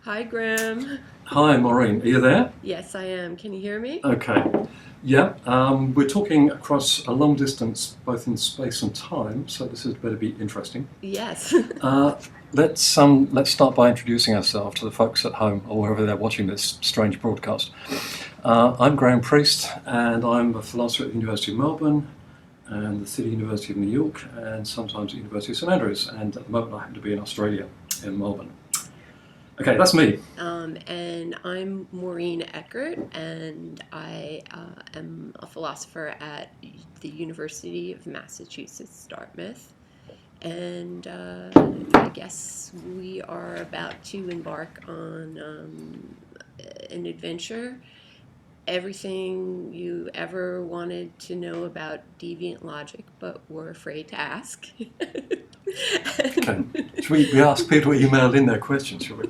Hi, Graham. Hi, Maureen. Are you there? Yes, I am. Can you hear me? Okay. Yeah, we're talking across a long distance, both in space and time, so this is better be interesting. Yes. Uh, let's start by introducing ourselves to the folks at home or wherever they're watching this strange broadcast. I'm Graham Priest, and I'm a philosopher at the University of Melbourne and the City University of New York, and sometimes the University of St Andrews. And at the moment, I happen to be in Australia, in Melbourne. Okay, that's me. And I'm Maureen Eckert, and I am a philosopher at the University of Massachusetts, Dartmouth. And I guess we are about to embark on an adventure. Everything you ever wanted to know about deviant logic, but were afraid to ask. Okay. Should we ask people to email in their questions, shall we?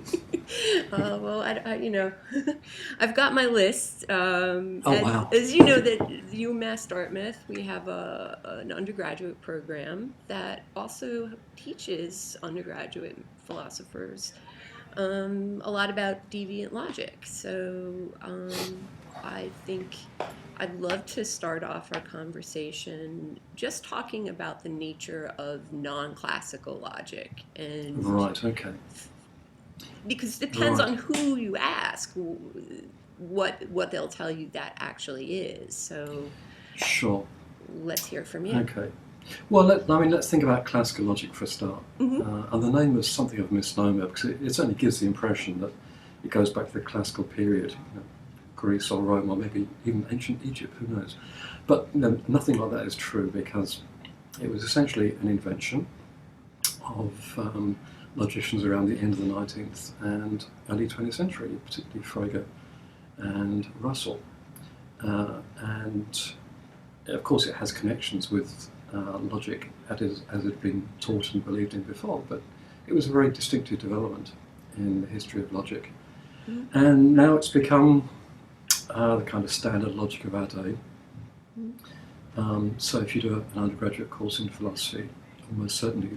Well, I've got my list. Oh, wow. As you know, that UMass Dartmouth, we have an undergraduate program that also teaches undergraduate philosophers a lot about deviant logic. So I think I'd love to start off our conversation just talking about the nature of non-classical logic and Right, okay. because it depends Right. on who you ask what they'll tell you that actually is. So Sure. let's hear from you. Okay. Well, let's think about classical logic for a start. Hmm. And the name is something of a misnomer because it certainly gives the impression that it goes back to the classical period, Greece or Rome or maybe even ancient Egypt, who knows. But nothing like that is true because it was essentially an invention of logicians around the end of the 19th and early 20th century, particularly Frege and Russell. And of course, it has connections with logic as it had been taught and believed in before, but it was a very distinctive development in the history of logic. Hmm. And now it's become the kind of standard logic of our day. So if you do an undergraduate course in philosophy, almost certainly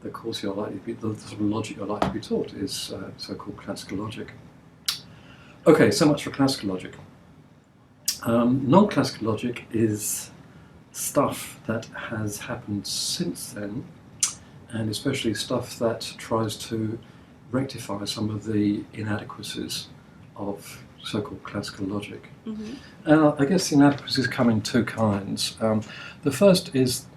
the course you're likely to be, the sort of logic you're likely to be taught is so-called classical logic. Okay, so much for classical logic. Non-classical logic is stuff that has happened since then, and especially stuff that tries to rectify some of the inadequacies of so-called classical logic. Hmm. I guess the inadequacies come in two kinds. The first is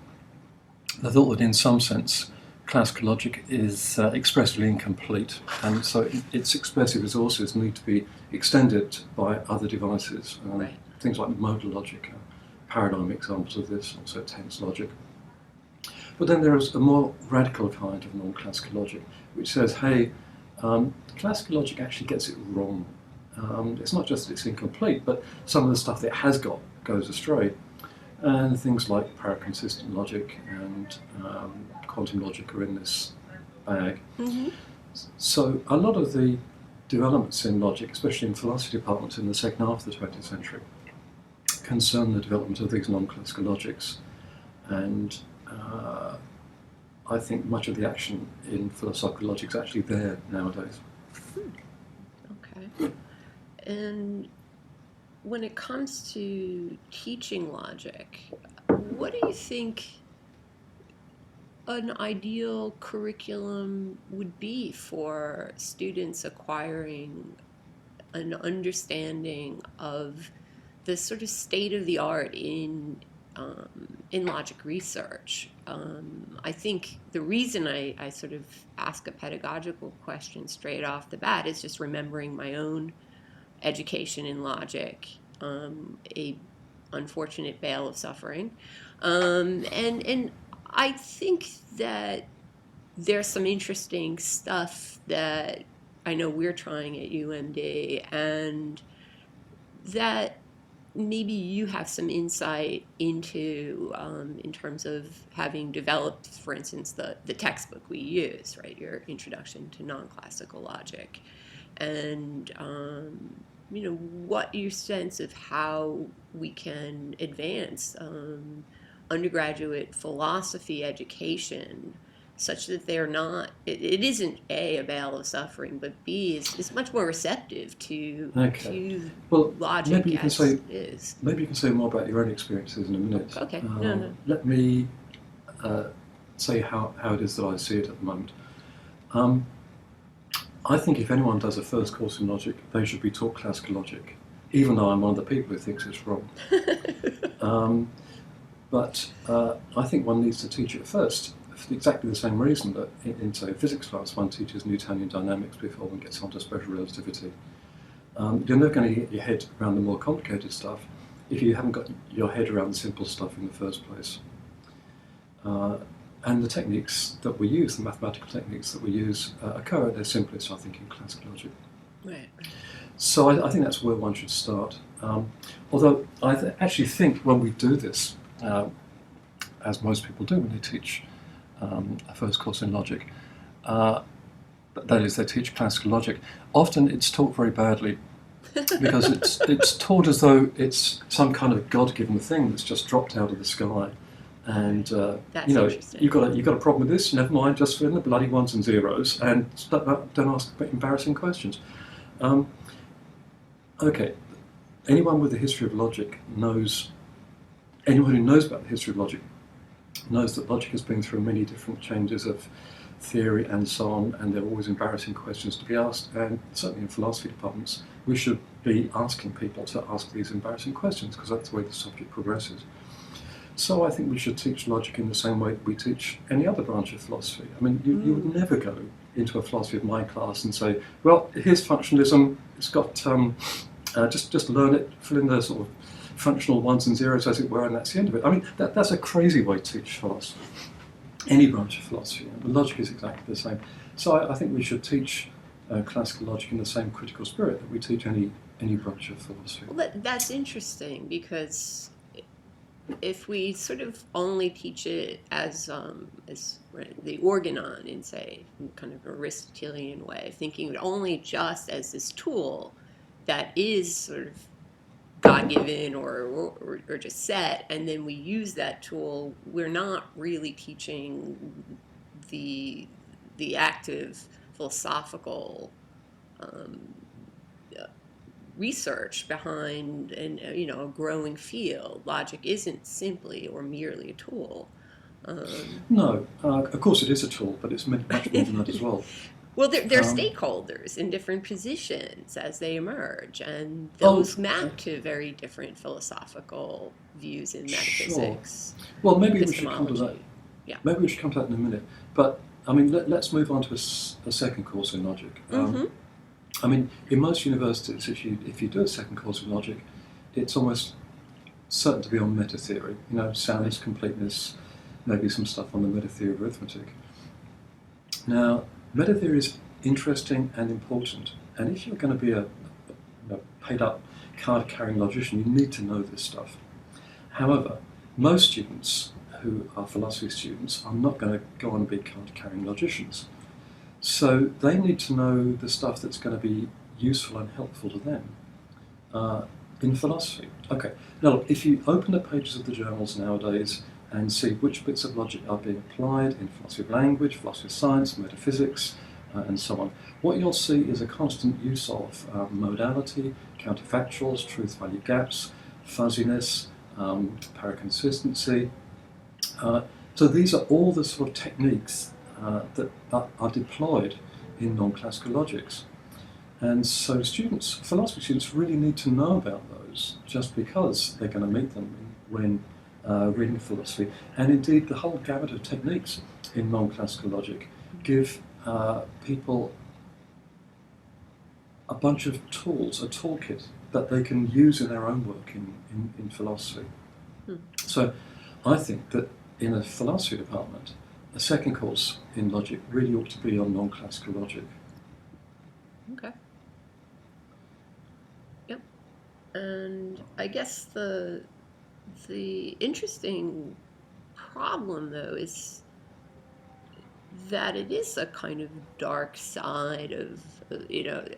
the thought that in some sense classical logic is expressively incomplete, and so its expressive resources need to be extended by other devices. Right. Things like modal logic are paradigm examples of this, also tense logic. But then there is a more radical kind of non-classical logic, which says, hey, classical logic actually gets it wrong. It's not just that it's incomplete, but some of the stuff that it has got goes astray. And things like paraconsistent logic and quantum logic are in this bag. Hmm. So a lot of the developments in logic, especially in philosophy departments in the second half of the 20th century, concern the development of these non-classical logics. And I think much of the action in philosophical logic is actually there nowadays. Okay. And when it comes to teaching logic, what do you think an ideal curriculum would be for students acquiring an understanding of the sort of state of the art in logic research? I think the reason I sort of ask a pedagogical question straight off the bat is just remembering my own education in logic, a unfortunate bale of suffering, and I think that there's some interesting stuff that I know we're trying at UMD, and that maybe you have some insight into in terms of having developed, for instance, the textbook we use, right? Your Introduction to Non-Classical Logic. And, what your sense of how we can advance undergraduate philosophy education such that they're not, it isn't A, a veil of suffering, but B, is much more receptive Okay. to Well, maybe logic you can as say it is. maybe you can say more about your own experiences in a minute. Okay, no. Let me say how it is that I see it at the moment. Um, I think if anyone does a first course in logic, they should be taught classical logic, even though I'm one of the people who thinks it's wrong. But I think one needs to teach it first, for exactly the same reason that in say, physics class, one teaches Newtonian dynamics before one gets onto special relativity. You're never going to get your head around the more complicated stuff if you haven't got your head around the simple stuff in the first place. And the techniques that we use, the mathematical techniques that we use, occur at their simplest, I think, in classical logic. Right. So I think that's where one should start. Although I actually think when we do this, as most people do when they teach a first course in logic, that is, they teach classical logic, often it's taught very badly because it's taught as though it's some kind of God-given thing that's just dropped out of the sky. And That's you know, interesting. you've got a problem with this. Never mind, just fill in the bloody ones and zeros, and don't ask embarrassing questions. Okay, anyone with a history of logic knows. Anyone who knows about the history of logic knows that logic has been through many different changes of theory and so on, and there are always embarrassing questions to be asked. And certainly in philosophy departments, we should be asking people to ask these embarrassing questions because that's the way the subject progresses. So I think we should teach logic in the same way that we teach any other branch of philosophy. I mean, you would never go into a philosophy of mind class and say, well, here's functionalism, it's got, just learn it, fill in the sort of functional ones and zeros as it were, and that's the end of it. I mean, that's a crazy way to teach philosophy, any branch of philosophy. And logic is exactly the same. So I think we should teach classical logic in the same critical spirit that we teach any branch of philosophy. Well, that's interesting because if we sort of only teach it as the organon in, say, kind of Aristotelian way, thinking of it only just as this tool that is sort of God-given or just set, and then we use that tool, we're not really teaching the active philosophical research behind a growing field. Logic isn't simply or merely a tool. No, of course it is a tool, but it's much more than that as well. Well, they're stakeholders in different positions as they emerge, and those map to very different philosophical views in metaphysics. Sure. Well, maybe we should come to that. Yeah. Maybe we should come to that in a minute. But I mean, let's move on to a second course in logic. I mean, in most universities, if you do a second course in logic, it's almost certain to be on meta theory. You know, soundness, completeness, maybe some stuff on the meta theory of arithmetic. Now, meta theory is interesting and important, and if you're going to be a paid-up, card-carrying logician, you need to know this stuff. However, most students who are philosophy students are not going to go on and be card-carrying logicians. So they need to know the stuff that's going to be useful and helpful to them in philosophy. Okay, now look, if you open the pages of the journals nowadays and see which bits of logic are being applied in philosophy of language, philosophy of science, metaphysics, and so on, what you'll see is a constant use of modality, counterfactuals, truth-value gaps, fuzziness, paraconsistency. So these are all the sort of techniques that are deployed in non-classical logics. And so philosophy students really need to know about those just because they're going to meet them when reading philosophy. And indeed, the whole gamut of techniques in non-classical logic give people a bunch of tools, a toolkit that they can use in their own work in philosophy. So I think that in a philosophy department, a second course in logic really ought to be on non-classical logic. Okay. Yep. And I guess the interesting problem, though, is that it is a kind of dark side of,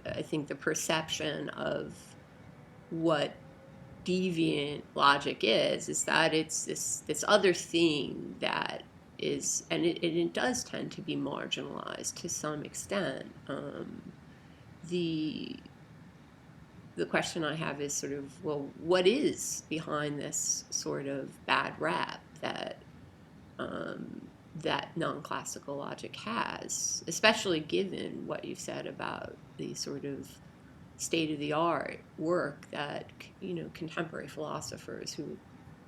I think the perception of what deviant logic is that it's this other thing that and it does tend to be marginalized to some extent. The the question I have is sort of, well, what is behind this sort of bad rap um, that non-classical logic has, especially given what you've said about the sort of state-of-the-art work that contemporary philosophers who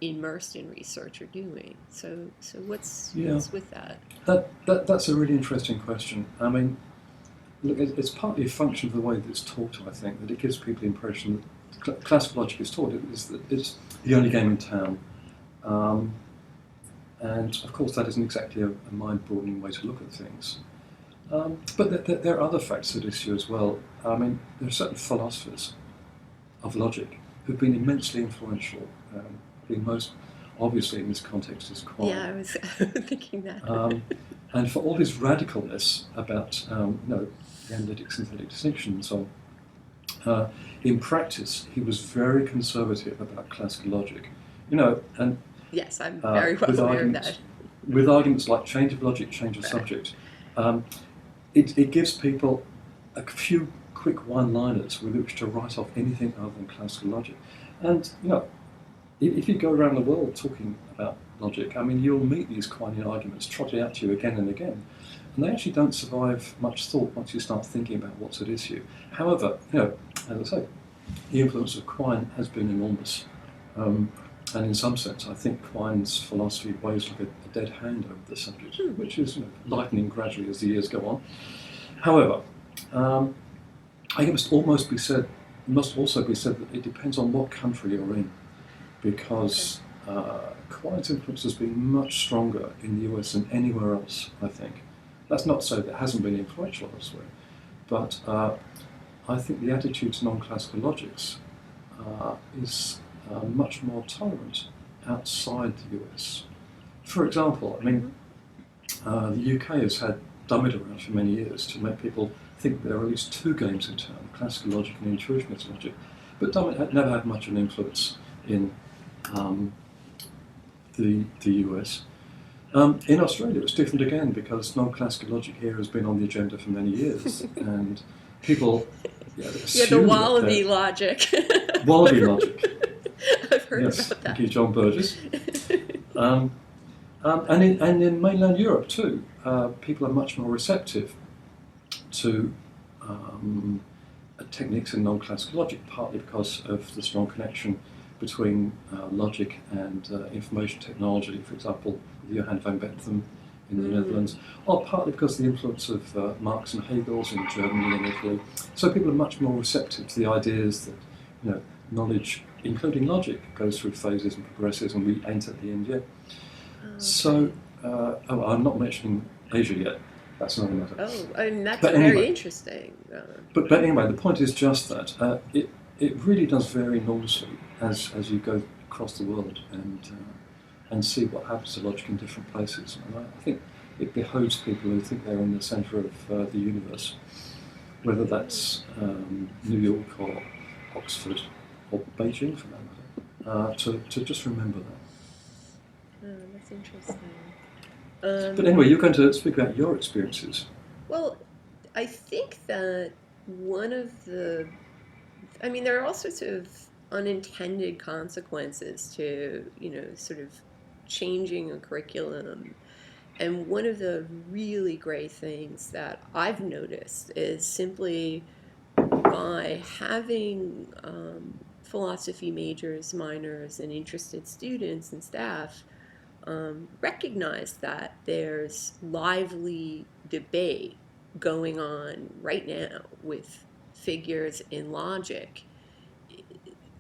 immersed in research are doing. So Yeah, what's with that? that's a really interesting question. I mean, look, it's partly a function of the way that it's taught. I think that it gives people the impression that classical logic is taught is that it's the only game in town. Um, And of course, that isn't exactly a mind-broadening way to look at things. But there are other facts at issue as well. I mean, there are certain philosophers of logic who've been immensely influential. The most obviously in this context is Yeah, Quine. I was thinking that. And for all his radicalness about the analytic synthetic distinction and so on, in practice, he was very conservative about classical logic. And Yes, I'm very well aware of that. with arguments like change of logic, change of subject, it gives people a few quick one-liners with which to write off anything other than classical logic. And if you go around the world talking about logic, I mean, you'll meet these Quinean arguments trotted out to you again and again, and they actually don't survive much thought once you start thinking about what's at issue. However, as I say, the influence of Quine has been enormous. And in some sense, I think Quine's philosophy weighs like a dead hand over the subject, which is lightening gradually as the years go on. However, I think it must also be said that it depends on what country you're in, because Quine's influence has been much stronger in the US than anywhere else, I think. That's not to say that it hasn't been influential elsewhere, but I think the attitude to non-classical logics is much more tolerant outside the US. For example, I mean, the UK has had Dummett around for many years to make people think there are at least two games in town, classical logic and intuitionist logic. But Dummett had never had much of an influence in the US. In Australia, it's different again because non-classical logic here has been on the agenda for many years, and people The wallaby logic. Wallaby logic. I've heard Yes, about that. thank you, John Burgess. And in mainland Europe too, people are much more receptive to techniques in non-classical logic, partly because of the strong connection between logic and information technology, for example, Johann van Bentham in the Netherlands, or partly because of the influence of Marx and Hegel's in Germany and Italy. So people are much more receptive to the ideas that knowledge, including logic, goes through phases and progresses, and we ain't at the end yet. Okay. So, I'm not mentioning Asia yet. That's another matter. Oh, I mean, that's very interesting. But anyway, the point is just that it really does vary enormously as you go across the world and see what happens to logic in different places. And I think it behoves people who think they're in the centre of the universe, whether that's New York or Oxford or Beijing for that matter, to just remember that. Oh, that's interesting. But anyway, you're going to speak about your experiences. Well, I think that there are all sorts of unintended consequences to, sort of changing a curriculum. And one of the really great things that I've noticed is simply by having philosophy majors, minors, and interested students and staff recognize that there's lively debate going on right now with figures in logic,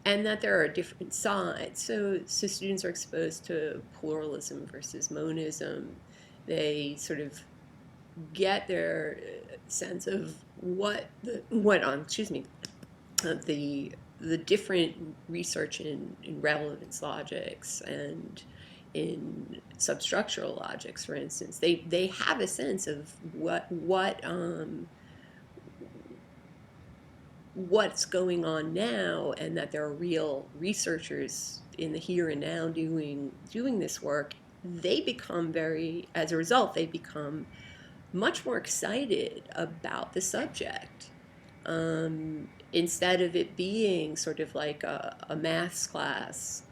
and that there are different sides. So students are exposed to pluralism versus monism. They sort of get their sense of the different research in relevance logics and in substructural logics, for instance. They have a sense of what's going on now, and that there are real researchers in the here and now doing this work, they become as a result, they become much more excited about the subject. Instead of it being sort of like a maths class,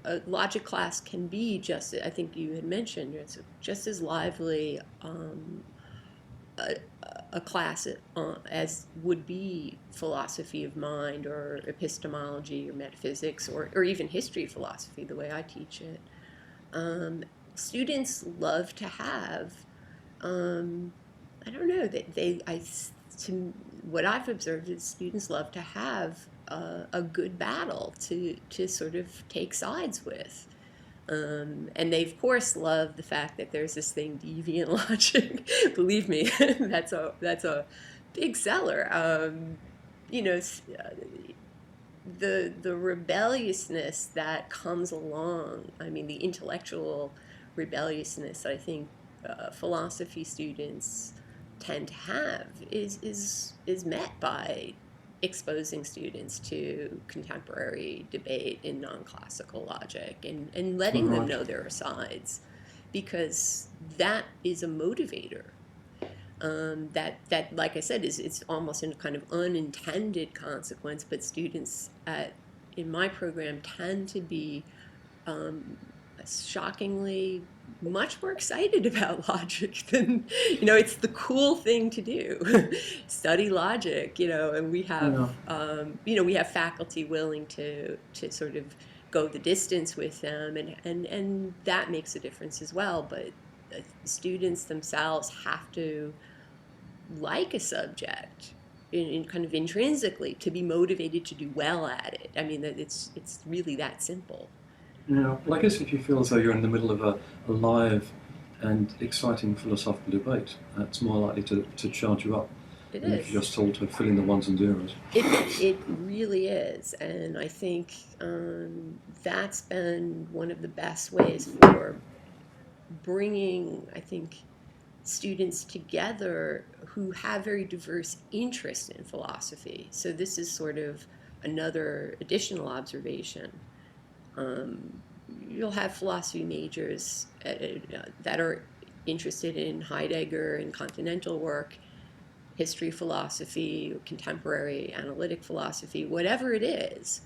a logic class can be just, I think you had mentioned, it's just as lively a, a class as would be philosophy of mind or epistemology or metaphysics or even history of philosophy, the way I teach it. Um, Students love to have, um, I don't know, to what I've observed is students love to have a good battle to sort of take sides with. And they, of course, love the fact that there's this thing, deviant logic. Believe me, that's a big seller. You know, the rebelliousness that comes along. I mean, the intellectual rebelliousness that I think philosophy students tend to have is met by exposing students to contemporary debate in non-classical logic and letting them Right. know there are sides, because that is a motivator. That, like I said, is it's almost a kind of unintended consequence, but students in my program tend to be um, shockingly much more excited about logic than, it's the cool thing to do. Study logic, and we have Yeah. we have faculty willing to sort of go the distance with them, and that makes a difference as well. But students themselves have to like a subject in kind of intrinsically to be motivated to do well at it. I mean, it's really that simple. Yeah. Well, I guess if you feel as though you're in the middle of a live and exciting philosophical debate, that's more likely to charge you up It than if you're is. just told to fill in the ones and zeros. It really is, and I think that's been one of the best ways for bringing, I think, students together who have very diverse interests in philosophy. So this is sort of another additional observation. Um, you'll have philosophy majors that are interested in Heidegger and continental work, history philosophy, contemporary analytic philosophy, whatever it is.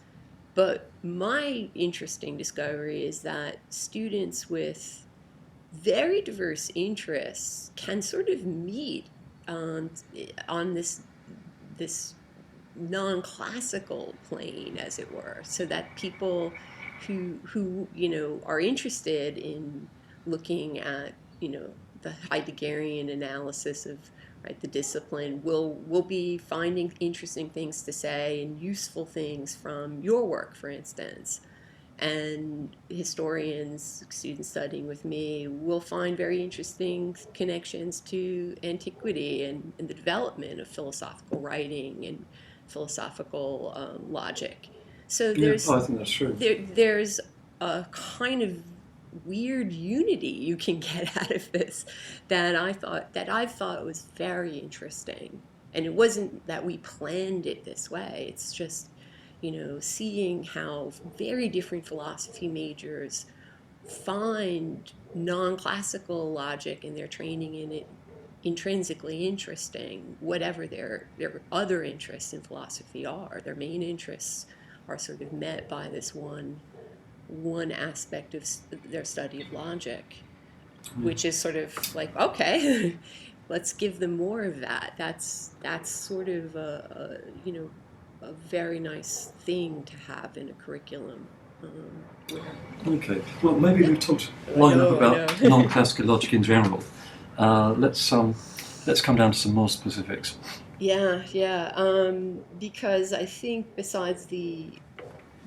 But my interesting discovery is that students with very diverse interests can sort of meet on, on this non-classical plane, as it were, so that people who are interested in looking at the Heideggerian analysis of, right, the discipline will be finding interesting things to say and useful things from your work, for instance. And historians, students studying with me, will find very interesting connections to antiquity and the development of philosophical writing and philosophical logic. So Yeah, oh, I think that's true. there's a kind of weird unity you can get out of this that I thought was very interesting. And it wasn't that we planned it this way. It's just, seeing how very different philosophy majors find non-classical logic and their training in it intrinsically interesting, whatever their other interests in philosophy are. Their main interests are sort of met by this one aspect of their study of logic, Yeah. which is sort of like, okay, let's give them more of that. That's sort of a very nice thing to have in a curriculum. Where, Okay. Well, maybe yeah, we've talked I long enough know, I about know. non-classical logic in general. Let's come down to some more specifics. Yeah, yeah. Because I think besides the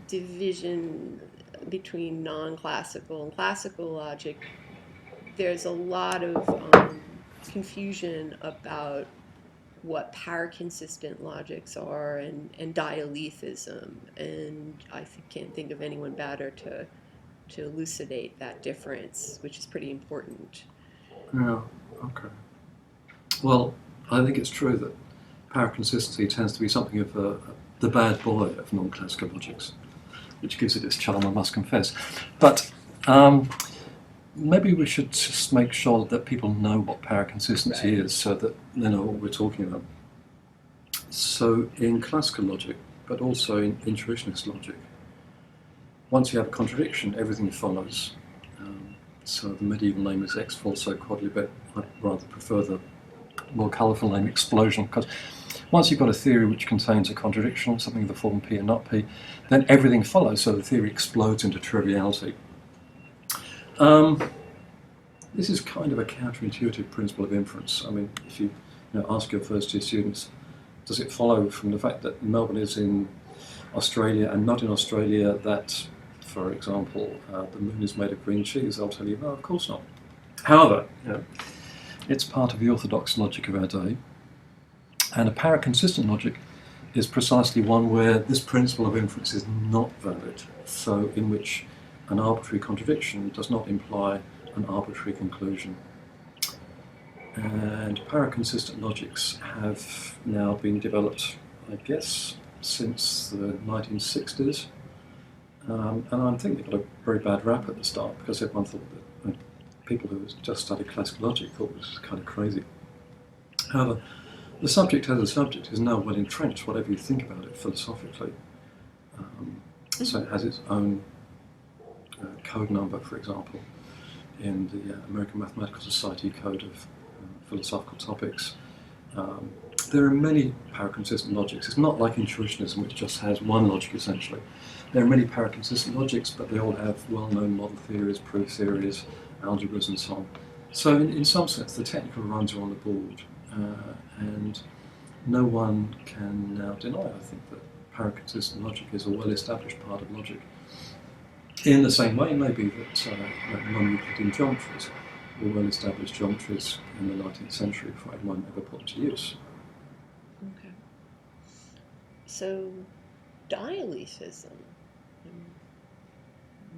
division between non-classical and classical logic, there's a lot of confusion about what power-consistent logics are and dialethism, and can't think of anyone better to elucidate that difference, which is pretty important. Yeah. Okay. Well, I think it's true that power consistency tends to be something of the bad boy of non-classical logics, which gives it its charm, I must confess. But maybe we should just make sure that people know what paraconsistency Right. is, so that they know what we're talking about. So in classical logic, but also in intuitionist logic, once you have a contradiction, everything follows. So the medieval name is ex falso quodlibet. I'd rather prefer the more colourful name explosion, because once you've got a theory which contains a contradiction, something of the form P and not P, then everything follows, so the theory explodes into triviality. This is kind of a counterintuitive principle of inference. I mean, if you ask your first year students, does it follow from the fact that Melbourne is in Australia and not in Australia that, for example, the moon is made of green cheese? They'll tell you, no, of course not. However, it's part of the orthodox logic of our day, and a paraconsistent logic is precisely one where this principle of inference is not valid, so in which an arbitrary contradiction does not imply an arbitrary conclusion. And paraconsistent logics have now been developed, I guess, since the 1960s. And I think they got a very bad rap at the start, because everyone thought that people who just studied classical logic thought it was kind of crazy. However, the subject as a subject is now well entrenched, whatever you think about it philosophically. So it has its own code number, for example, in the American Mathematical Society Code of Philosophical Topics. There are many paraconsistent logics. It's not like intuitionism, which just has one logic essentially. There are many paraconsistent logics, but they all have well-known model theories, proof theories, algebras, and so on. So in some sense, the technical runs are on the board, and no one can now deny, I think, that paraconsistent logic is a well-established part of logic. In the same way, maybe that non-Euclidean geometries were well-established geometries in the 19th century before anyone ever put to use. Okay. So, dialechism.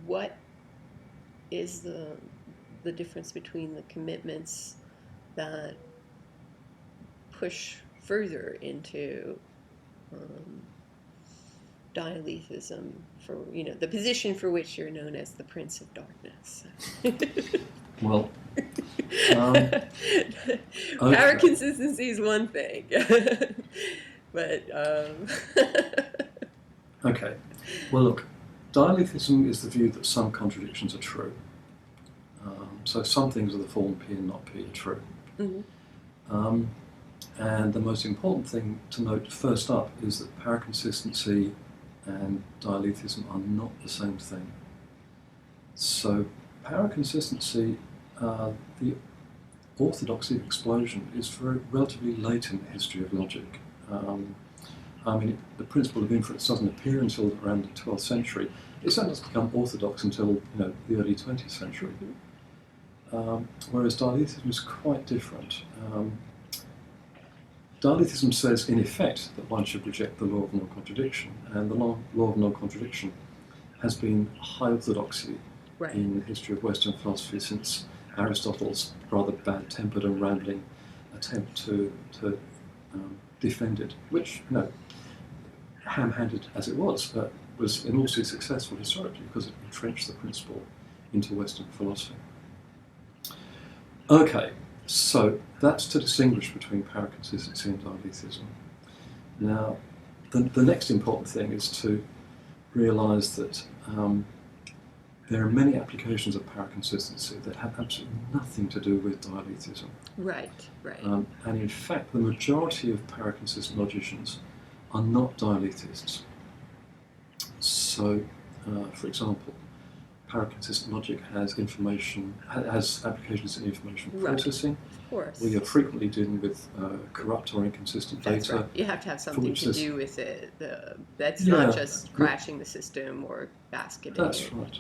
What is the difference between the commitments that push further into dialechism, for the position for which you're known as the Prince of Darkness? Well, okay. Paraconsistency is one thing, but Okay. Well, look, dialechism is the view that some contradictions are true. So some things of the form P and not P are true. Mm-hmm. And the most important thing to note first up is that paraconsistency and dialechism are not the same thing. So paraconsistency, the orthodoxy of explosion, is very relatively late in the history of logic. I mean, the principle of inference doesn't appear until around the 12th century. It doesn't become orthodox until the early 20th century. Whereas dialechism is quite different. Dialechism says, in effect, that one should reject the law of non-contradiction, and the law of non-contradiction has been high orthodoxy in the history of Western philosophy since Aristotle's rather bad-tempered and rambling attempt to defend it, which, ham-handed as it was enormously successful historically because it entrenched the principle into Western philosophy. Okay, so that's to distinguish between paraconsistency and dialechism. Now, the next important thing is to realise that there are many applications of paraconsistency that have absolutely nothing to do with dialechism. Right. And in fact, the majority of paraconsistent logicians are not dialechists. So, for example, paraconsistent logic has applications in information processing. Of course. We are frequently dealing with corrupt or inconsistent That's data. right. You have to have something to do with it. That's not just crashing the system or basketing. That's right.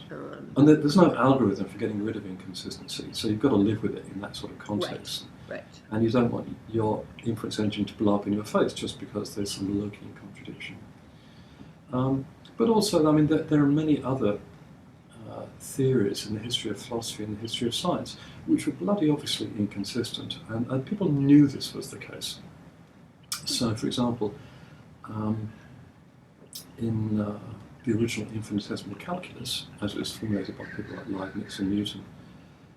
And there's no algorithm for getting rid of inconsistency, so you've got to live with it in that sort of context. Right. And you don't want your inference engine to blow up in your face just because there's some lurking contradiction. But also, I mean, there are many other theories in the history of philosophy and the history of science which were bloody obviously inconsistent, and people knew this was the case. So, for example, in the original infinitesimal calculus, as it was formulated by people like Leibniz and Newton,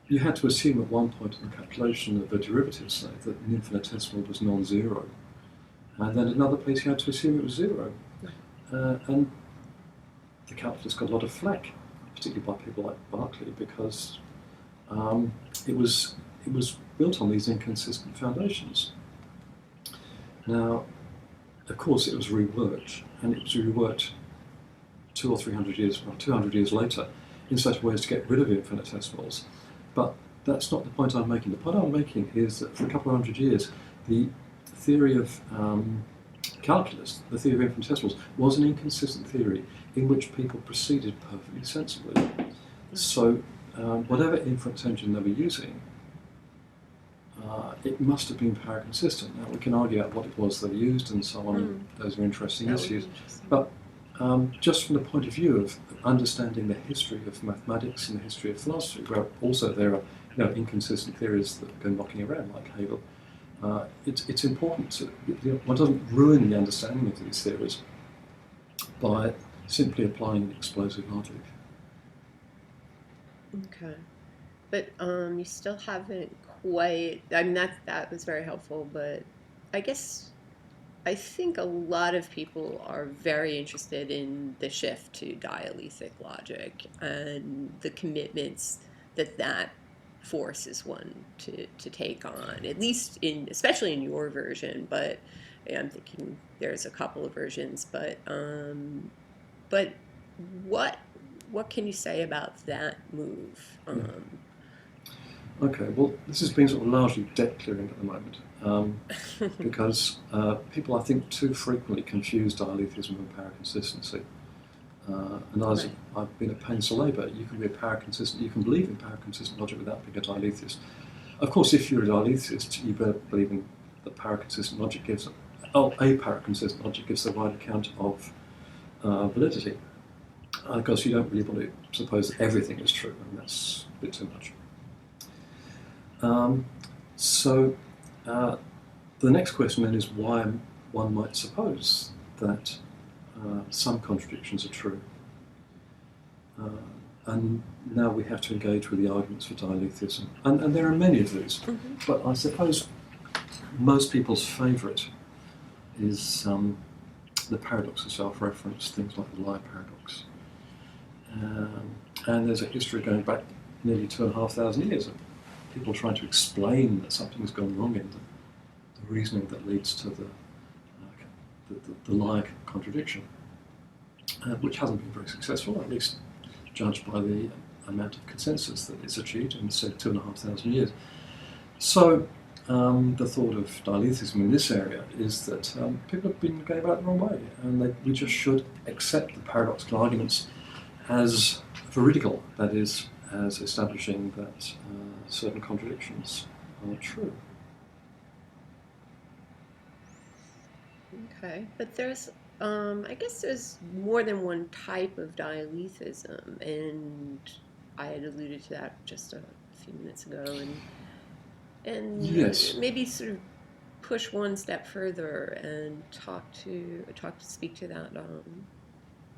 you had to assume at one point in the calculation of a derivative, say, that an infinitesimal was non-zero. And then at another place you had to assume it was zero. And the calculus got a lot of flack, particularly by people like Berkeley, because it was built on these inconsistent foundations. Now, of course, it was reworked, and it was reworked 200 or 300 years, well, 200 years later, in such ways to get rid of infinitesimals. But that's not the point I'm making. The point I'm making is that for a couple of hundred years, the theory of calculus, the theory of infinitesimals, was an inconsistent theory in which people proceeded perfectly sensibly. So whatever inference engine they were using, it must have been paraconsistent. Now we can argue about what it was they used and so on, and those are interesting issues. But just from the point of view of understanding the history of mathematics and the history of philosophy, where also there are inconsistent theories that go knocking around, like Hegel, it's important to, one doesn't ruin the understanding of these theories by simply applying explosive logic. Okay. But you still haven't quite. I mean, that was very helpful, but I guess I think a lot of people are very interested in the shift to dialethic logic and the commitments that forces one to take on, at least especially in your version, but I'm thinking there's a couple of versions, but what what can you say about that move? Okay, well, this has been sort of largely debt clearing at the moment, because people, I think, too frequently confuse dialetheism and paraconsistency. And Right. I've been at pains to labour. You can be a paraconsistent, you can believe in paraconsistent logic without being a dialetheist. Of course, if you're a dialetheist, you better believe in that paraconsistent logic gives, a paraconsistent logic gives the right account of validity. Because you don't really want to suppose that everything is true, and that's a bit too much. So the next question then is why one might suppose that some contradictions are true. And now we have to engage with the arguments for dialetheism. And there are many of these, but I suppose most people's favourite is the paradox of self-reference, things like the lie paradox. And there's a history going back nearly 2,500 years of people trying to explain that something's gone wrong in the reasoning that leads to the lie contradiction, which hasn't been very successful, at least judged by the amount of consensus that it's achieved in, say, 2,500 years. So the thought of dialetheism in this area is that people have been going about it the wrong way, and we just should accept the paradoxical arguments as veridical, that is, as establishing that certain contradictions are true. Okay, but I guess there's more than one type of dialetheism, and I had alluded to that just a few minutes ago, and Yes. maybe sort of push one step further and speak to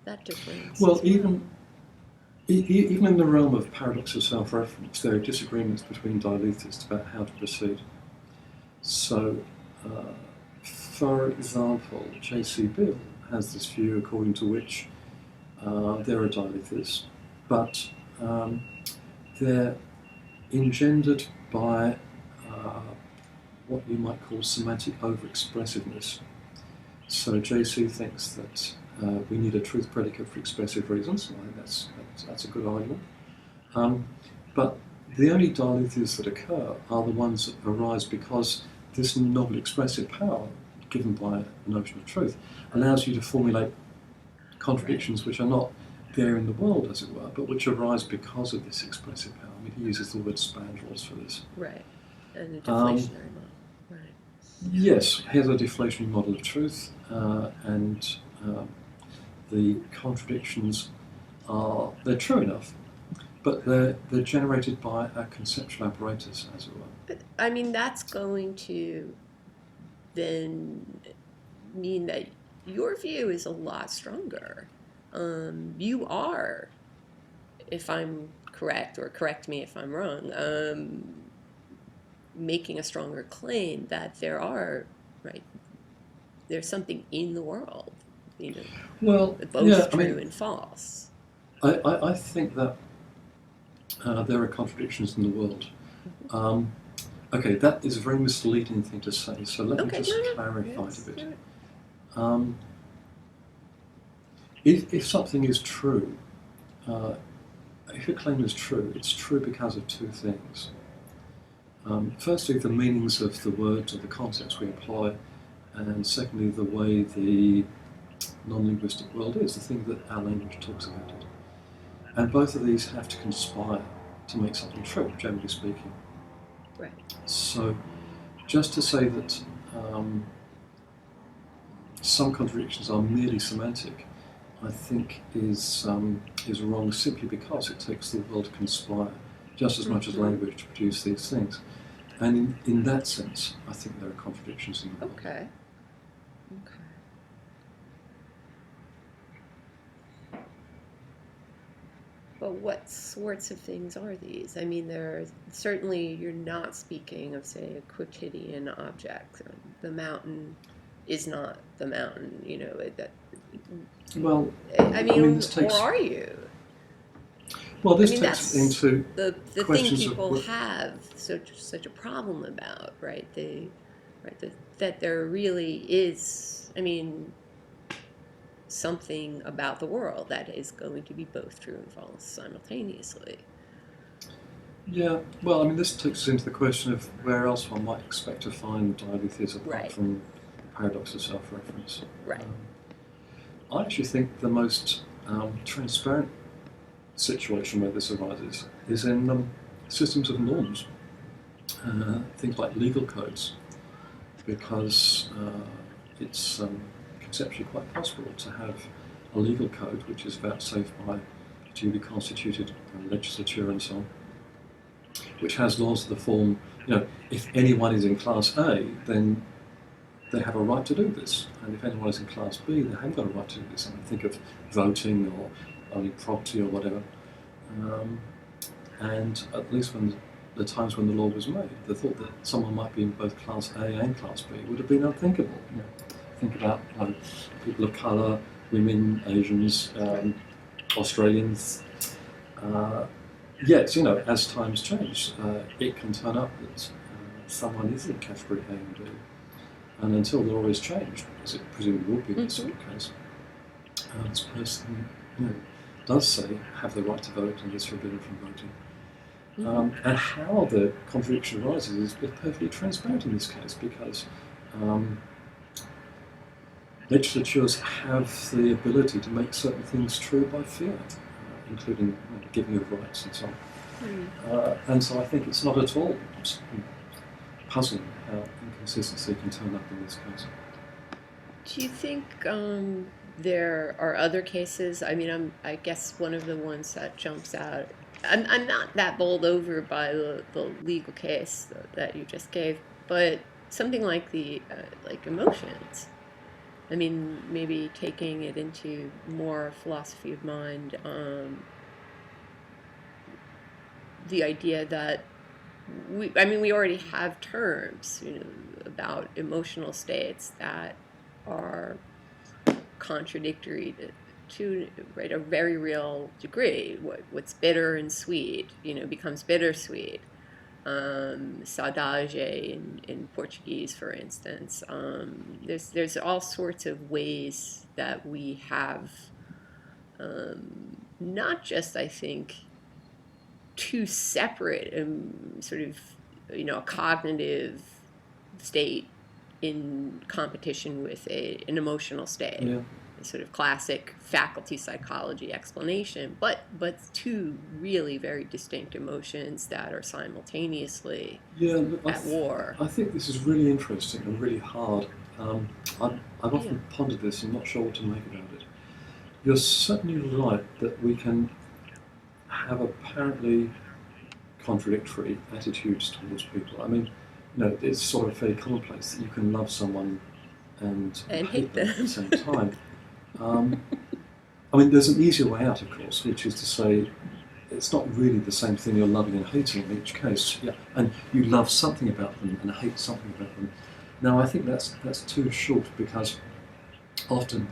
that difference. Well, As even in the realm of paradox of self-reference, there are disagreements between dialetheists about how to proceed. So, for example, J.C. Bill has this view according to which there are dialetheists, but they're engendered by what you might call semantic overexpressiveness. So J.C. thinks that we need a truth predicate for expressive reasons. I think that's a good argument. But the only dialetheisms that occur are the ones that arise because this novel expressive power, given by the notion of truth, allows you to formulate contradictions which are not there in the world, as it were, but which arise because of this expressive power. I mean, he uses the word spandrels for this. right, and a deflationary model. Right. Yes, here's a deflationary model of truth, and the contradictions they're true enough, but they're generated by a conceptual apparatus, as it were. But I mean, that's going to then mean that your view is a lot stronger. You are, if I'm correct, or correct me if I'm wrong, making a stronger claim that right, there's something in the world, you know, Well, yeah, both I true mean, and false. I think that there are contradictions in the world. Mhm. Okay, that is a very misleading thing to say, so let me Okay, just no, no, clarify it yes, a bit. sure. Um, if something is true, uh, if a claim is true, it's true because of two things. Firstly, the meanings of the words or the concepts we apply, and secondly, the way the non-linguistic world is, the thing that our language talks about it. And both of these have to conspire to make something true, generally speaking. Right. So, just to say that some contradictions are merely semantic, I think is wrong simply because it takes the world to conspire just as much as Mm-hmm. language to produce these things. And in that sense, I think there are contradictions in the world. Okay. Okay. But what sorts of things are these? I mean, there's certainly, you're not speaking of, say, a quotidian object. The mountain is not the mountain, you know, that, Well, I I mean, mean, or are you? I this mean, takes that's into the thing questions of people have such a problem about, right? That there really is, I mean, something about the world that is going to be both true and false simultaneously. yeah. Well, I mean, this takes us into the question of where else one might expect to find dialethes apart Right. from the paradox of self-reference. Right. I actually think the most transparent situation where this arises is in systems of norms, things like legal codes, because it's conceptually quite possible to have a legal code which is vouchsafed by a duly constituted legislature and so on, which has laws of the form, if anyone is in Class A, then they have a right to do this, and if anyone is in Class B, they haven't got a right to do this. I mean, think of voting or owning property or whatever. And at least when the times when the law was made, the thought that someone might be in both Class A and Class B would have been unthinkable. Think about people of colour, women, Asians, Australians. Yes, as times change, it can turn up that someone is in category A and B. And until the law is changed, as it presumably will be in this sort of case, this person does say have the right to vote and is forbidden from voting. And how the contradiction arises is perfectly transparent in this case, because legislatures have the ability to make certain things true by fear, including giving of rights and so on. And so I think it's not at all puzzling how inconsistency can turn up in this case. Do you think there are other cases? I mean, I guess one of the ones that jumps out. I'm not that bowled over by the legal case that you just gave, but something like the like emotions. I mean, maybe taking it into more philosophy of mind, the idea that we already have terms, about emotional states that are contradictory to right, a very real degree. What's bitter and sweet, becomes bittersweet. Saudade in Portuguese, for instance. There's all sorts of ways that we have, not just, I think, two separate, sort of, a cognitive state in competition with an emotional state. Yeah. A sort of classic faculty psychology explanation, but two really very distinct emotions that are simultaneously at war. I think this is really interesting and really hard. I've often pondered this and not sure what to make about it. You're certainly right that we can have apparently contradictory attitudes towards people. I mean, it's sort of fairly commonplace that you can love someone and hate them at the same time. I mean, there's an easier way out, of course, which is to say, it's not really the same thing you're loving and hating in each case. Yeah, and you love something about them and hate something about them. Now, I think that's too short, because often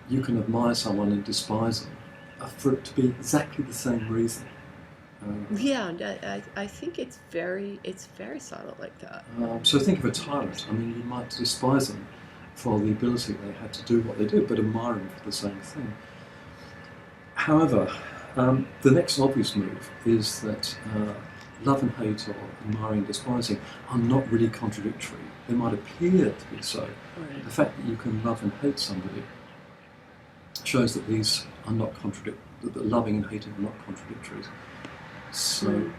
you can admire someone and despise them for it to be exactly the same reason. Yeah, and I think it's very subtle like that. So think of a tyrant. I mean, you might despise them for the ability they had to do what they did, but admire them for the same thing. However, the next obvious move is that love and hate, or admiring and despising, are not really contradictory. They might appear to be so. Right. The fact that you can love and hate somebody shows that these are not that loving and hating are not contradictory. So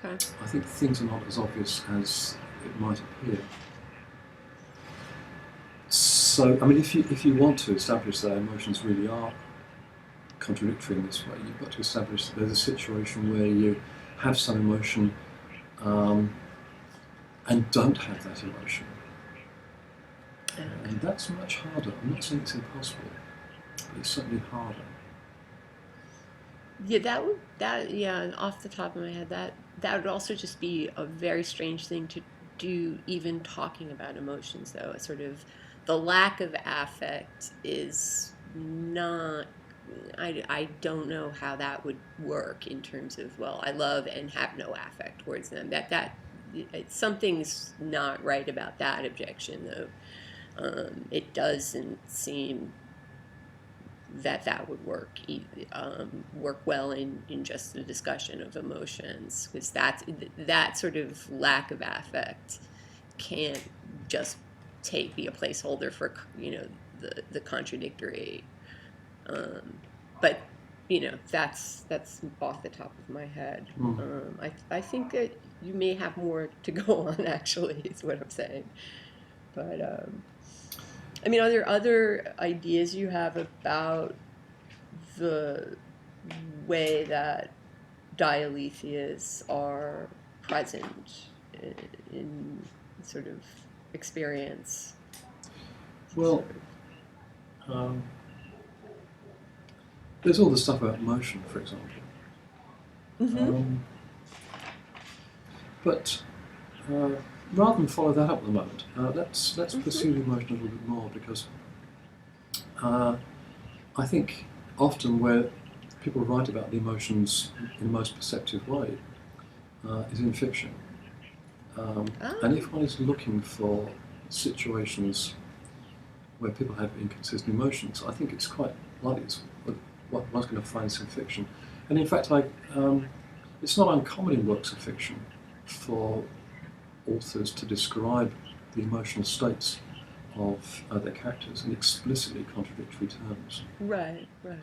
Okay. I think things are not as obvious as it might appear. So, I mean, if you want to establish that emotions really are contradictory in this way, you've got to establish that there's a situation where you have some emotion and don't have that emotion. And that's much harder. I'm not saying it's impossible, but it's certainly harder. Yeah, yeah, off the top of my head, that would also just be a very strange thing to do, even talking about emotions, though. It's sort of the lack of affect is not. I don't know how that would work in terms of, well, I love and have no affect towards them. Something's not right about that objection, though. It doesn't seem that would work well in just the discussion of emotions, because that sort of lack of affect can't just be a placeholder for the contradictory. But that's off the top of my head. I think that you may have more to go on, actually, is what I'm saying. But I mean, are there other ideas you have about the way that dialetheas are present in sort of experience? Well, there's all the stuff about motion, for example. Mm-hmm. But rather than follow that up at the moment, let's Mm-hmm. pursue the emotion a little bit more, because I think often where people write about the emotions in the most perceptive way is in fiction. And if one is looking for situations where people have inconsistent emotions, I think it's quite likely one's going to find some fiction. And in fact, it's not uncommon in works of fiction for authors to describe the emotional states of their characters in explicitly contradictory terms. Right, right.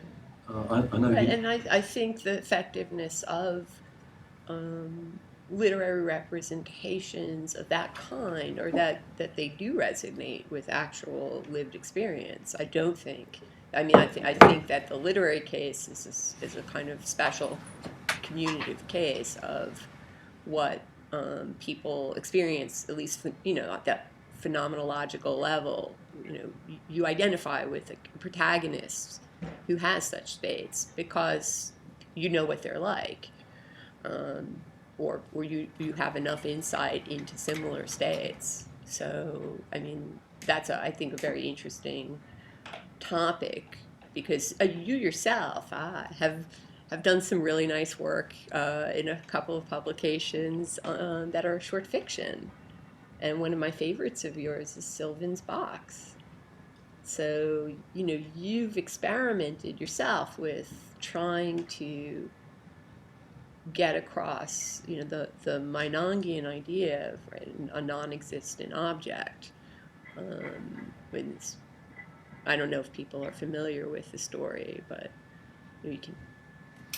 I know Right, you. and I think the effectiveness of literary representations of that kind, or that they do resonate with actual lived experience. I don't think. I mean, I think that the literary case is a kind of special communicative case of what people experience, at least at that phenomenological level. You identify with a protagonist who has such states because you know what they're like, or you have enough insight into similar states. So I mean, that's I think a very interesting topic, because you yourself have done some really nice work in a couple of publications that are short fiction, and one of my favorites of yours is Sylvan's Box. So you've experimented yourself with trying to get across the Meinongian idea of, right, a non-existent object. When I don't know if people are familiar with the story, but maybe you can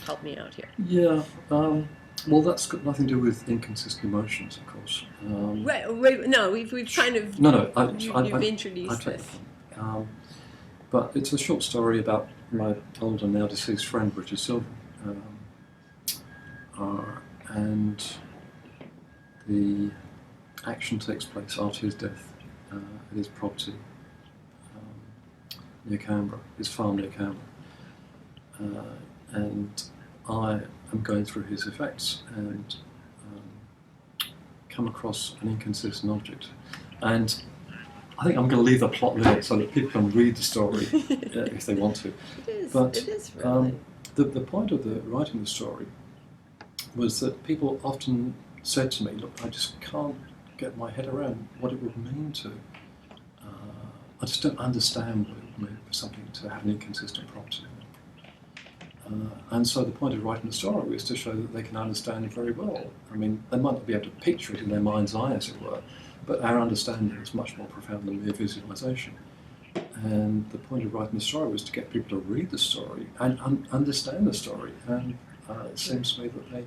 help me out here. Yeah. Well, that's got nothing to do with inconsistent emotions, of course. Right. No, we've kind of No. you've I introduced take the this. point. But it's a short story about my old and now deceased friend, Richard Sylvan. And the action takes place after his death at his property near Canberra, his farm near Canberra. And I am going through his effects and come across an inconsistent object. And I think I'm going to leave the plot there so that people can read the story if they want to. It is. But It is really. the point of the writing the story was that people often said to me, look, I just can't get my head around what it would mean to. I just don't understand what it would mean for something to have an inconsistent property. And so the point of writing the story was to show that they can understand it very well. I mean, they might not be able to picture it in their mind's eye, as it were, but our understanding is much more profound than mere visualization. And the point of writing the story was to get people to read the story and understand the story. And it seems to me that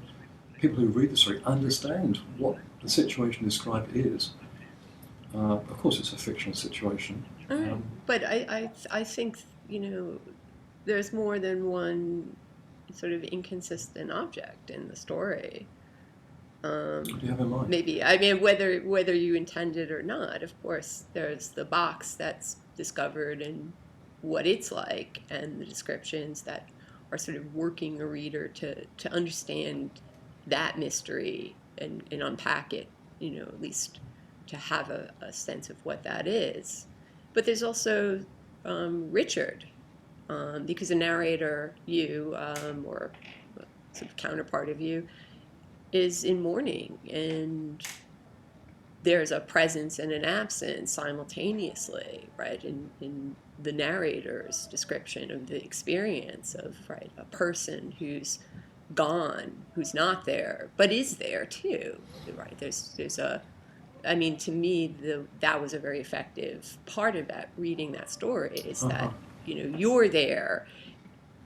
people who read the story understand what the situation described is. Of course, it's a fictional situation. But I think, there's more than one sort of inconsistent object in the story. What do you have in mind? Maybe, I mean, whether you intend it or not, of course, there's the box that's discovered and what it's like, and the descriptions that are sort of working a reader to understand that mystery and unpack it, at least to have a sense of what that is. But there's also Richard, because the narrator, you, or sort of counterpart of you, is in mourning, and there's a presence and an absence simultaneously, right, in the narrator's description of the experience of, right, a person who's gone, who's not there, but is there too, right? There's a, I mean, to me, that was a very effective part of that, reading that story, is that, you're there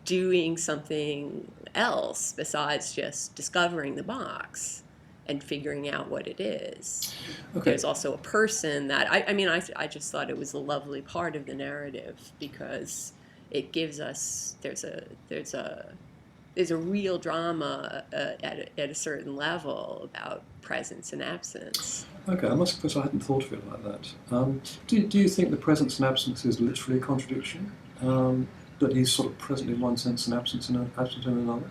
doing something else besides just discovering the box and figuring out what it is. Okay. There's also a person that, I just thought it was a lovely part of the narrative, because it gives us, there's a real drama at a certain level about presence and absence. Okay, I must confess I hadn't thought of it like that. Do you think the presence and absence is literally a contradiction? That he's sort of present in one sense and absent in another?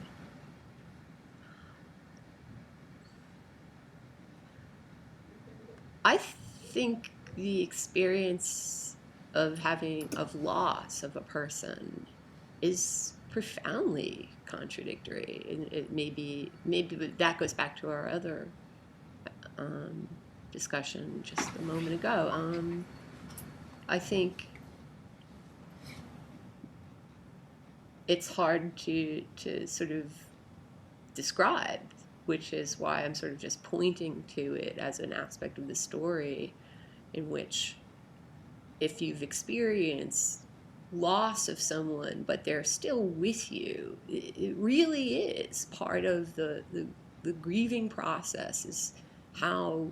I think the experience of loss of a person is profoundly contradictory, and it maybe that goes back to our other discussion just a moment ago. I think it's hard to sort of describe, which is why I'm sort of just pointing to it as an aspect of the story in which, if you've experienced loss of someone but they're still with you, it really is part of the grieving process, is how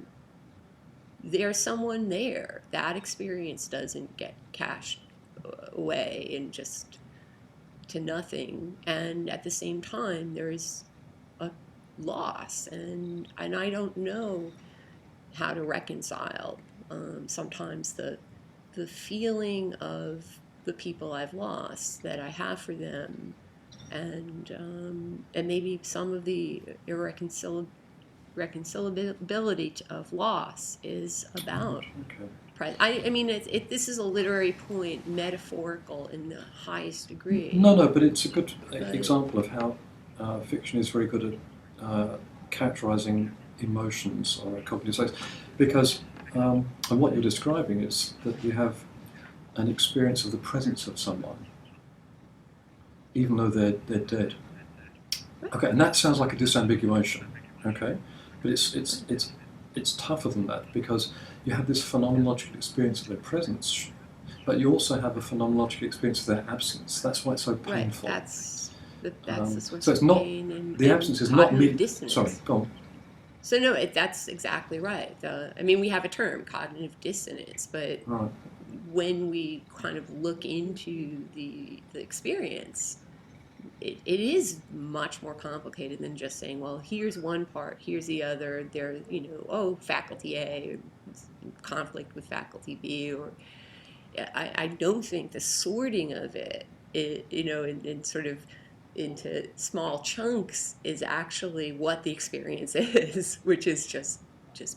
there's someone there. That experience doesn't get cashed away and just to nothing, and at the same time there's a loss, and I don't know how to reconcile sometimes the feeling of the people I've lost that I have for them, and maybe some of the irreconcilability of loss is about. Okay. I mean, this is a literary point, metaphorical in the highest degree. No, but it's a good example of how fiction is very good at characterizing emotions or cognitive states, because and what you're describing is that you have an experience of the presence of someone, even though they're dead. Okay, and that sounds like a disambiguation. Okay, but it's tougher than that, because you have this phenomenological experience of their presence, but you also have a phenomenological experience of their absence. That's why it's so painful. Right, that's the source so it's of not pain and the absence is not dissonance. Sorry, go on. So no, that's exactly right. I mean, we have a term, cognitive dissonance, but Right. when we kind of look into the experience, it is much more complicated than just saying, well, here's one part, here's the other. There, faculty A, conflict with faculty B, or I don't think the sorting of it, and sort of into small chunks is actually what the experience is, which is just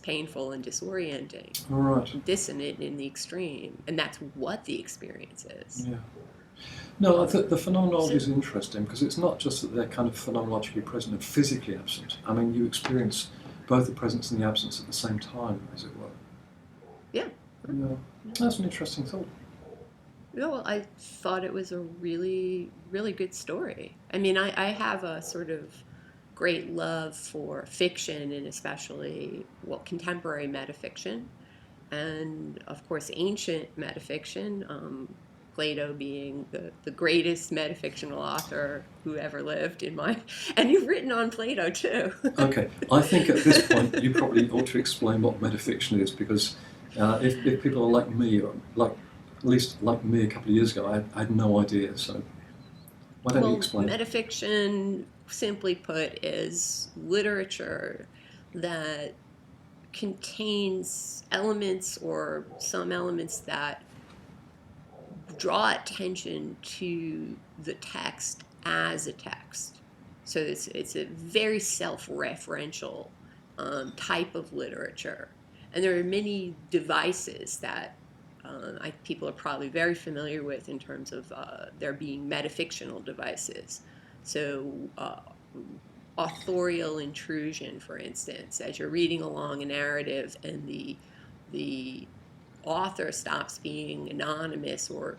painful and disorienting, All right. dissonant in the extreme, and that's what the experience is. Yeah. No, I think the phenomenology So, is interesting because it's not just that they're kind of phenomenologically present and physically absent. I mean, you experience both the presence and the absence at the same time, as it were. yeah. Yeah, that's an interesting thought. Yeah, well, I thought it was a really, really good story. I mean, I have a sort of great love for fiction and especially, well, contemporary metafiction and, of course, ancient metafiction, Plato being the greatest metafictional author who ever lived in my... And you've written on Plato, too. Okay, I think at this point you probably ought to explain what metafiction is because if people are like me, or like at least like me a couple of years ago, I had no idea. So why don't you Well, explain? metafiction, simply put, is literature that contains elements or some elements that draw attention to the text as a text. So it's a very self-referential type of literature. And there are many devices that people are probably very familiar with in terms of there being metafictional devices. So authorial intrusion, for instance, as you're reading along a narrative and the author stops being anonymous or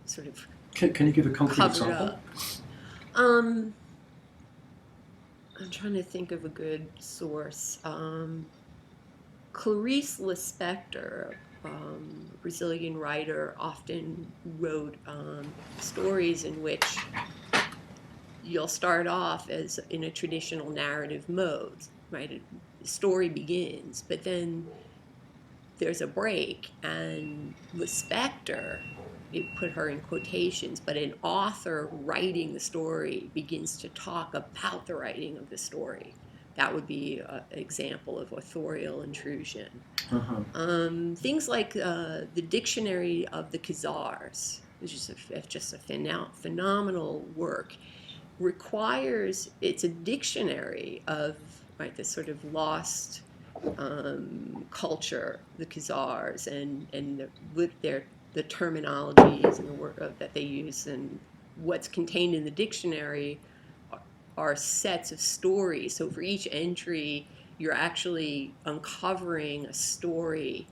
sort of Can you give a concrete covered example? up. I'm trying to think of a good source. Clarice Lispector, Brazilian writer, often wrote stories in which you'll start off as in a traditional narrative mode, right? The story begins, but then there's a break, and Lispector, it put her in quotations, but an author writing the story begins to talk about the writing of the story. That would be an example of authorial intrusion. Uh-huh. Things like the Dictionary of the Khazars, which is just a phenomenal work, requires, it's a dictionary of, right, this sort of lost culture, the Khazars, and the terminologies and the work that they use, and what's contained in the dictionary are sets of stories. So for each entry, you're actually uncovering a story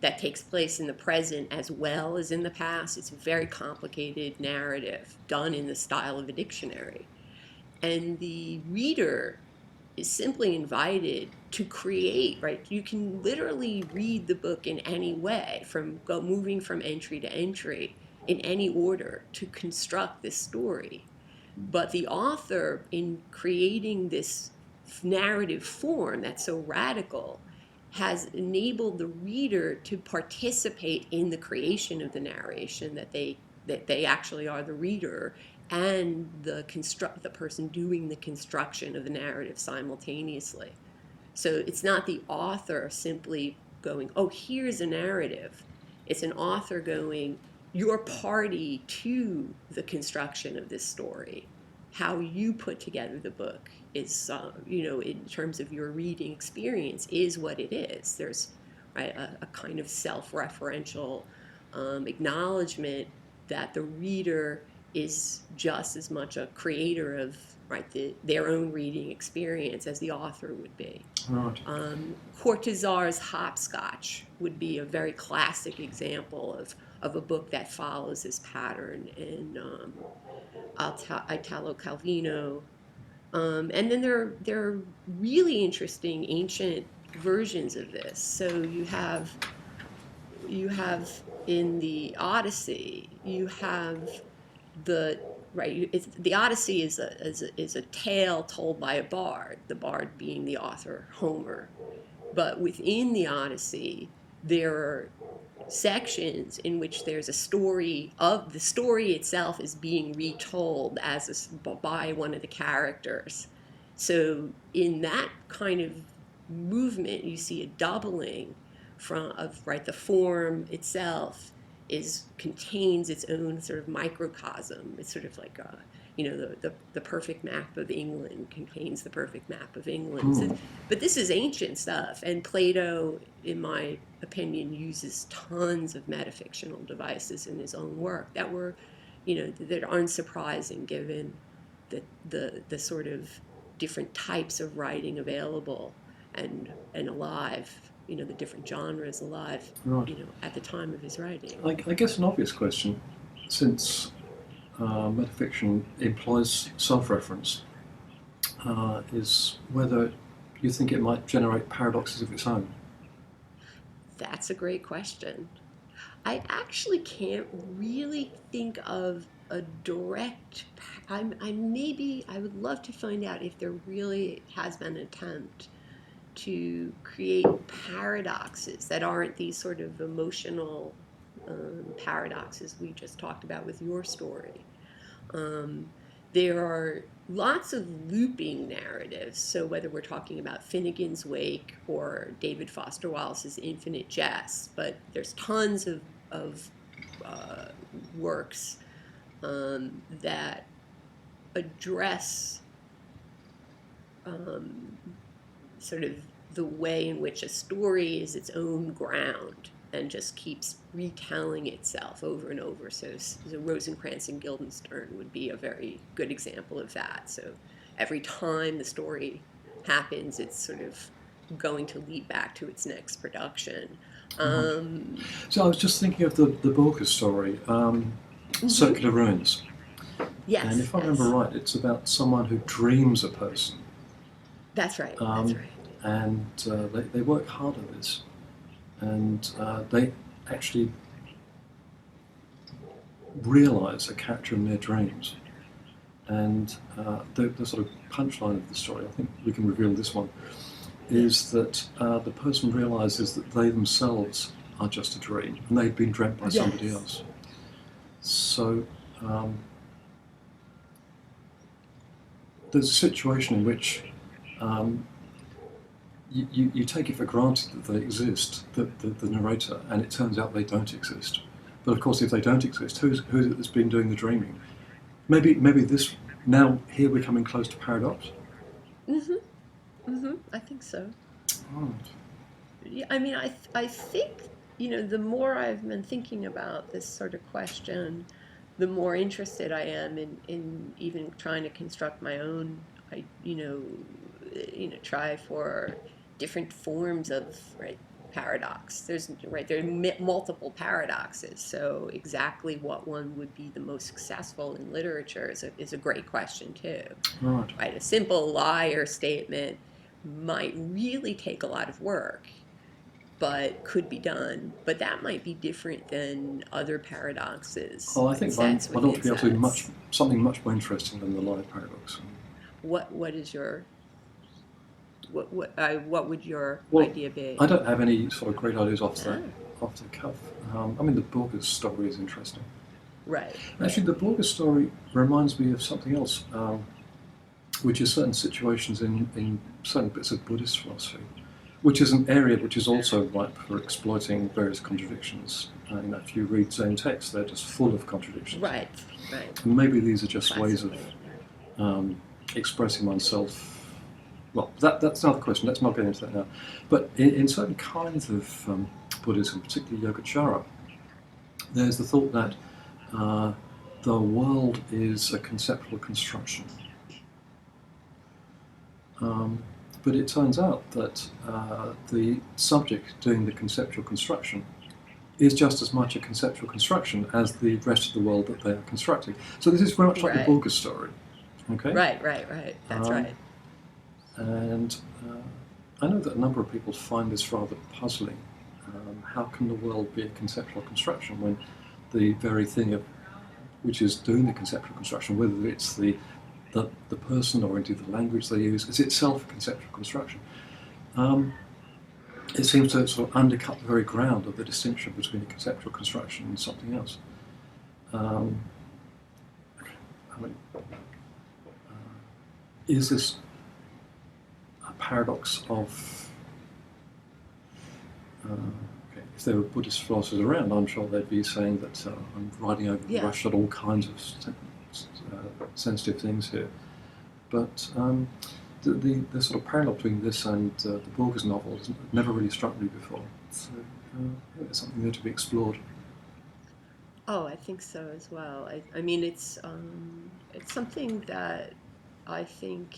that takes place in the present as well as in the past. It's a very complicated narrative done in the style of a dictionary. And the reader is simply invited to create, right? You can literally read the book in any way, moving from entry to entry in any order to construct this story. But the author, in creating this narrative form that's so radical, has enabled the reader to participate in the creation of the narration, that they actually are the reader and the person doing the construction of the narrative simultaneously. So it's not the author simply going, oh, here's a narrative. It's an author going, you're party to the construction of this story. How you put together the book is, in terms of your reading experience, is what it is. There's, right, a kind of self-referential acknowledgement that the reader is just as much a creator of, right, their own reading experience as the author would be. Right. Cortazar's Hopscotch would be a very classic example of a book that follows this pattern in Italo Calvino. And then there are really interesting ancient versions of this. So you have in the Odyssey, you have the right. The Odyssey is a tale told by a bard. The bard being the author, Homer. But within the Odyssey, there are sections in which there's a story of the story itself is being retold by one of the characters. So in that kind of movement, you see a doubling of, right, the form itself contains its own sort of microcosm. It's sort of like the perfect map of England contains the perfect map of England. So, but this is ancient stuff, and Plato, in my opinion, uses tons of metafictional devices in his own work that were, that aren't surprising given the sort of different types of writing available and alive, the different genres alive, Right. at the time of his writing. I guess an obvious question, since metafiction employs self-reference, is whether you think it might generate paradoxes of its own. That's a great question. I actually can't really think of a direct. I would love to find out if there really has been an attempt to create paradoxes that aren't these sort of emotional paradoxes we just talked about with your story. Um, there are lots of looping narratives. So whether we're talking about Finnegan's Wake or David Foster Wallace's Infinite Jest, but there's tons of uh, works that address um, sort of the way in which a story is its own ground and just keeps retelling itself over and over. So Rosencrantz and Guildenstern would be a very good example of that. So every time the story happens, it's sort of going to lead back to its next production. So I was just thinking of the Borges story, Circular Ruins. Yes. And if I remember right, it's about someone who dreams a person. That's right. That's right. And they work hard at this. And they actually realize a character in their dreams. And the sort of punchline of the story, I think we can reveal this one, is that the person realizes that they themselves are just a dream, and they've been dreamt by somebody else. So there's a situation in which you take it for granted that they exist, the narrator, and it turns out they don't exist. But of course, if they don't exist, who's it that's been doing the dreaming? Maybe this, now here we're coming close to paradox. I think so. Right. Yeah, I mean, I think, the more I've been thinking about this sort of question, the more interested I am in even trying to construct my own, try for different forms of paradox. There are multiple paradoxes. So exactly what one would be the most successful in literature is a great question too. Right. A simple liar statement might really take a lot of work, but could be done. But that might be different than other paradoxes. Oh, I think one ought to be able to do something much more interesting than the liar paradox. What is your what would your idea be? I don't have any sort of great ideas off the cuff. I mean, the Borges story is interesting. Right. Actually, the Borges story reminds me of something else, which is certain situations in certain bits of Buddhist philosophy, which is an area which is also ripe for exploiting various contradictions. If you read Zen texts, they're just full of contradictions. Right. And maybe these are just ways of expressing oneself. Well, that's another question. Let's not get into that now. But in certain kinds of Buddhism, particularly Yogacara, there's the thought that the world is a conceptual construction. But it turns out that the subject doing the conceptual construction is just as much a conceptual construction as the rest of the world that they are constructing. So this is very much like the Borges story. Okay? Right. That's right. And I know that a number of people find this rather puzzling. How can the world be a conceptual construction when the very thing which is doing the conceptual construction, whether it's the person or indeed the language they use, is itself a conceptual construction? It seems to sort of undercut the very ground of the distinction between a conceptual construction and something else. Is this a paradox of... if there were Buddhist philosophers around, I'm sure they'd be saying that I'm riding over the rush at all kinds of sensitive things here. But the sort of parallel between this and the Borges novel has never really struck me before. So it's something there to be explored. Oh, I think so as well. I mean, it's something that I think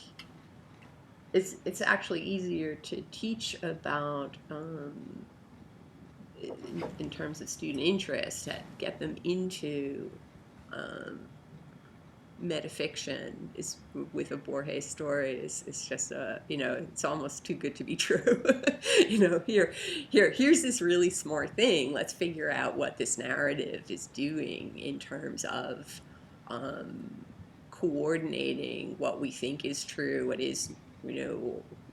it's actually easier to teach about in terms of student interest, to get them into um, metafiction is with a Borges story is just it's almost too good to be true. Here's this really smart thing. Let's figure out what this narrative is doing in terms of um, coordinating what we think is true, what is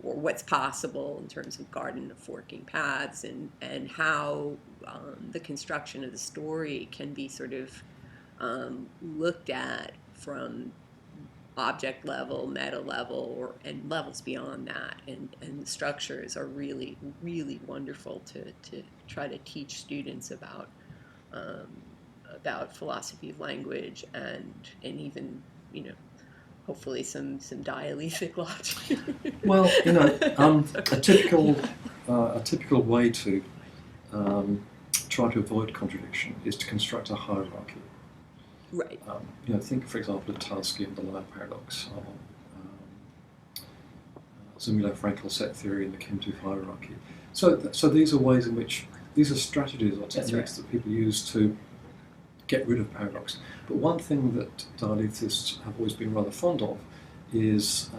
or what's possible in terms of garden of forking paths, and how the construction of the story can be sort of looked at from object level, meta level, and levels beyond that. And the structures are really, really wonderful to try to teach students about philosophy of language and even hopefully some dialectic logic. Well, a typical way to try to avoid contradiction is to construct a hierarchy. Right. Think, for example, of Tarski and the liar paradox, or Zumulo-Frankel set theory and the Kim-Tooth hierarchy. So these are ways in which these are strategies or techniques that people use to get rid of paradox. But one thing that dialectists have always been rather fond of is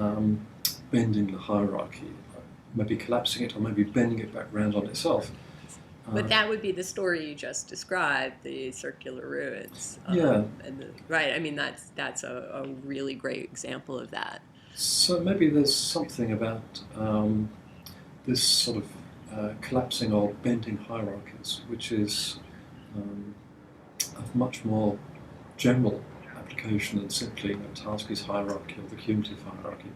bending the hierarchy, maybe collapsing it or maybe bending it back round on itself. But that would be the story you just described, the circular ruins. Yeah. Right. I mean, that's a really great example of that. So maybe there's something about this sort of collapsing or bending hierarchies, which is of much more general application than simply Tarski's hierarchy or the Kim-Tooth hierarchy,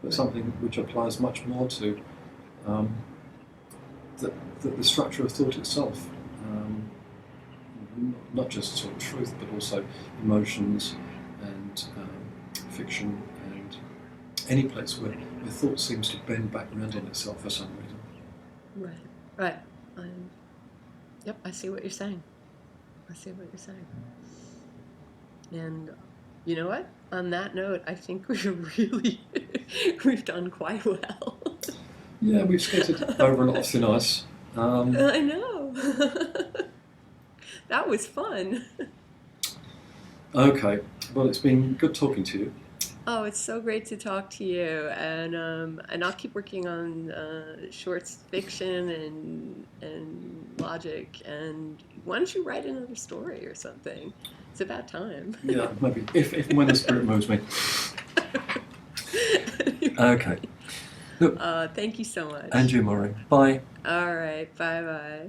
but something which applies much more to the structure of thought itself, not just sort of truth, but also emotions and fiction and any place where thought seems to bend back around on itself for some reason. Right. Yep, I see what you're saying. And you know what? On that note, I think we've done quite well. Yeah, we've skated over a lot of thin ice. I know. That was fun. Okay, well, it's been good talking to you. Oh, it's so great to talk to you, and I'll keep working on short fiction and logic. And why don't you write another story or something? It's about time. Yeah, maybe if and when the spirit moves me. Okay. Look, thank you so much. and you, Maureen. Bye. All right. Bye-bye.